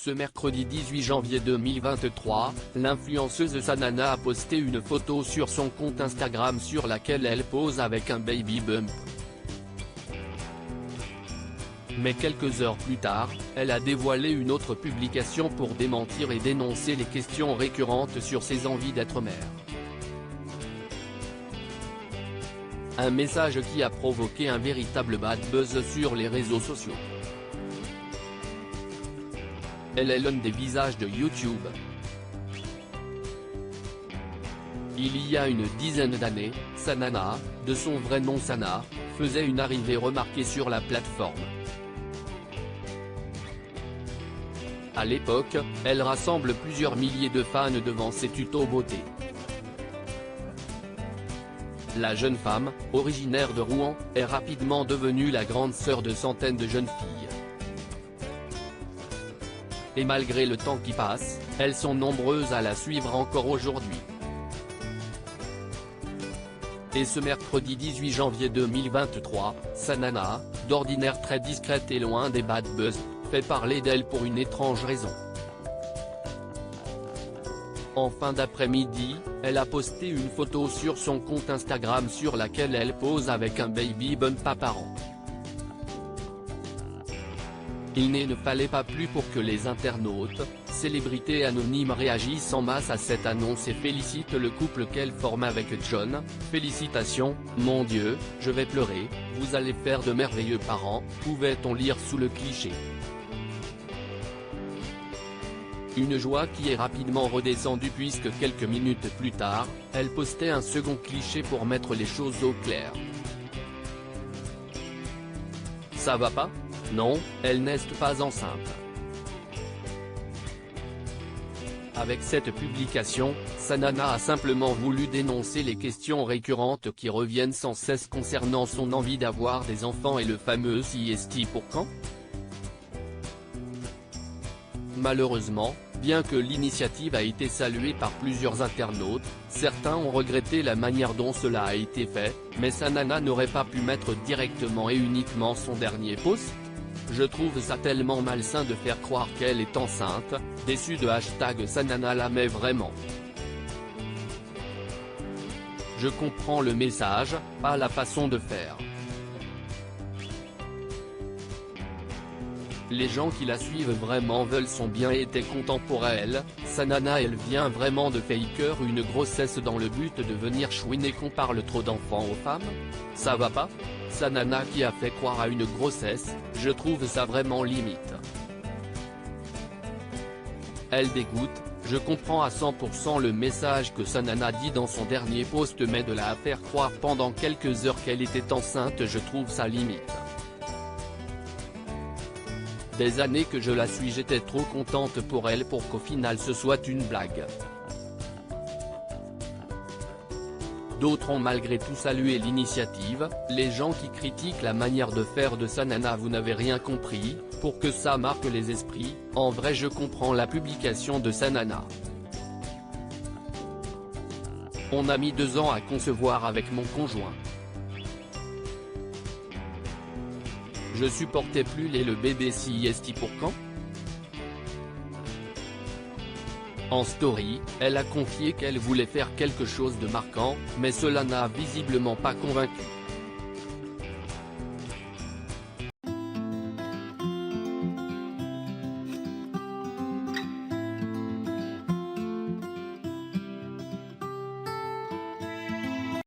Ce mercredi 18 janvier 2023, l'influenceuse Sanana a posté une photo sur son compte Instagram sur laquelle elle pose avec un baby bump. Mais quelques heures plus tard, elle a dévoilé une autre publication pour démentir et dénoncer les questions récurrentes sur ses envies d'être mère. Un message qui a provoqué un véritable bad buzz sur les réseaux sociaux. Elle est l'un des visages de YouTube. Il y a une dizaine d'années, Sanana, de son vrai nom Sana, faisait une arrivée remarquée sur la plateforme. À l'époque, elle rassemble plusieurs milliers de fans devant ses tutos beauté. La jeune femme, originaire de Rouen, est rapidement devenue la grande sœur de centaines de jeunes filles. Et malgré le temps qui passe, elles sont nombreuses à la suivre encore aujourd'hui. Et ce mercredi 18 janvier 2023, Sanana, d'ordinaire très discrète et loin des bad buzz, fait parler d'elle pour une étrange raison. En fin d'après-midi, elle a posté une photo sur son compte Instagram sur laquelle elle pose avec un baby bump apparent. Il ne fallait pas plus pour que les internautes, célébrités anonymes réagissent en masse à cette annonce et félicitent le couple qu'elle forme avec John. Félicitations, mon Dieu, je vais pleurer, vous allez faire de merveilleux parents, pouvait-on lire sous le cliché. Une joie qui est rapidement redescendue puisque quelques minutes plus tard, elle postait un second cliché pour mettre les choses au clair. Ça va pas? Non, elle n'est pas enceinte. Avec cette publication, Sanana a simplement voulu dénoncer les questions récurrentes qui reviennent sans cesse concernant son envie d'avoir des enfants et le fameux CST pour quand? Malheureusement, bien que l'initiative a été saluée par plusieurs internautes, certains ont regretté la manière dont cela a été fait, mais Sanana n'aurait pas pu mettre directement et uniquement son dernier post. Je trouve ça tellement malsain de faire croire qu'elle est enceinte, déçu de #Sanana la met vraiment. Je comprends le message, pas la façon de faire. Les gens qui la suivent vraiment veulent son bien et étaient contents pour elle. Sanana elle vient vraiment de faker une grossesse dans le but de venir chouiner qu'on parle trop d'enfants aux femmes? Ça va pas? Sanana qui a fait croire à une grossesse, je trouve ça vraiment limite. Elle dégoûte, je comprends à 100% le message que Sanana dit dans son dernier post mais de la faire croire pendant quelques heures qu'elle était enceinte je trouve ça limite. Des années que je la suis j'étais trop contente pour elle pour qu'au final ce soit une blague. D'autres ont malgré tout salué l'initiative, les gens qui critiquent la manière de faire de Sanana vous n'avez rien compris, pour que ça marque les esprits, en vrai je comprends la publication de Sanana. On a mis 2 ans à concevoir avec mon conjoint. Je supportais plus le bébé CST pour quand? En story, elle a confié qu'elle voulait faire quelque chose de marquant, mais cela n'a visiblement pas convaincu.